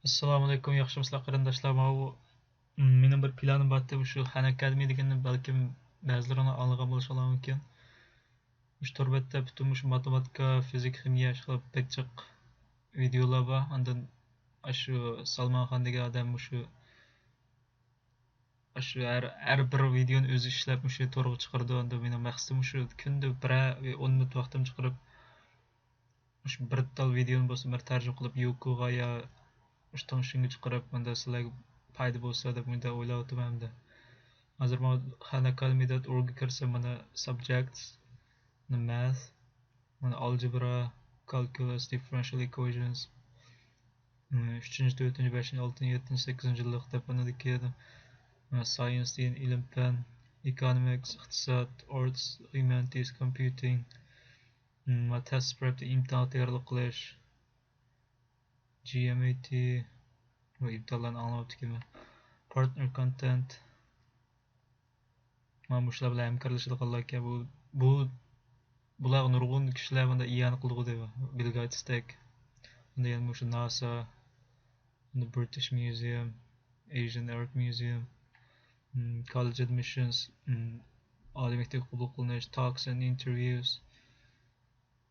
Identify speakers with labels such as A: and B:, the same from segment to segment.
A: Assalomu alaykum, yaxshimisizlar qarindoshlar. Mening bir planim bor edi, shu Khan Academy deganni balkim ba'zilarini anglagan bo'lishlari mumkin. Shu to'rbatda butun shu matematika, fizik, ximiya qilib pekchiq videolar bor. Undan shu Salman Khan degan odam shu har bir videoni o'zi ishlab shu to'rga chiqardi. Unda mening maqsadim shu kunda 10 minut vaqtim chiqarib shu bir tal videoni bo'lsa bir tarjima qilib YouTube'ga yo ishdan shunga chiqarib unda sizlarga payda bo'lsa deb unda o'ylayapman. Hozir men Khan Academy.org ga kirsam mana subjects, mana math, mana algebra, calculus, differential equations, 3, 4, 5, 6, 7, 8 yillik deb mana keldi. Science degan ilm fan, economics, iqtisod, arts, humanities, computing, test prep, imtihon tayyorlik qilish, GMAT va imtihonlarni anglayaptiki partner content. Mana bu ishlar bilan hamkorlashadiganlar bular nurg'un kishilar bunda iyon qildi deydi. Bill Gatesdek, unda yana shu NASA, the British Museum, Asian Art Museum, college admissions, oliy maktabga qabul qilinish, talks and interviews,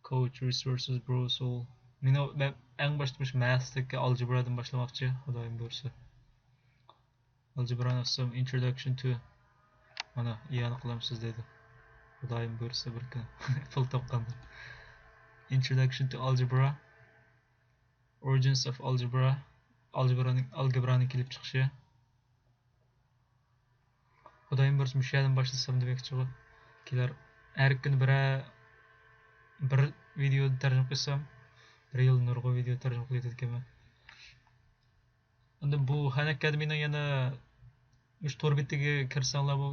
A: coach resources browser. Men eng boshta shu mathdagi algebradan boshlamoqchi, xudoyim buyursa. Algebra some introduction to mana iyon qilamsiz dedi. Xudoyim buyursa bir kun pul topgandim. Introduction to Algebra, Origins of Algebra, algebraning kelib chiqishi. Xudoyim buyursa shu yerdan boshlasam demoqchi. Kelar har kun bir video tarjima qilsam, bir yil nurg'un video tarjima qilib ketganman. Unda bu Khan Academy'ning yana mush to'rbetiga kirsanglar bu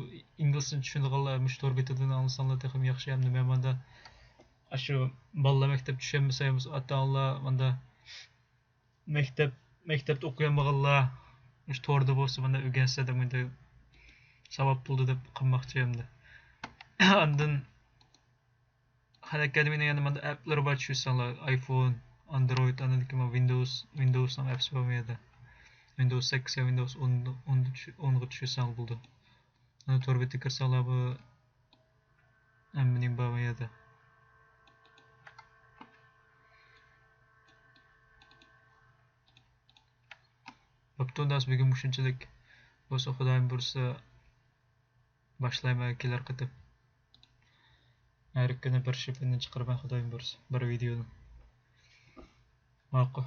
A: inglizcha tushunadiganlar mush to'rbetidan olsanglar texim yaxshi ham nima menda shu bolalar maktab tushunmasaymiz ota-onalar menda maktabda o'qiganlar mush to'rda bo'lsa menda o'rgansa deb menda savob bo'ldi deb qilmoqchi endi. Ondan Khan Academy'ning yana menda app'lar bor tushsanglar iPhone, Android, anadiki Windows'ning apps bo'lmaydi. Windows 8 ya Windows 10 ga tushsang bo'ldi. Ana to'rbetga kirsanglar bu hammaning bo'lmaydi. Butun bugun shunchalik bo'lsa xudoyim buyursa boshlayman kelar qitib. Har kuni bir shipini chiqarman xudoyim buyursa bir videoni. Ma'qul.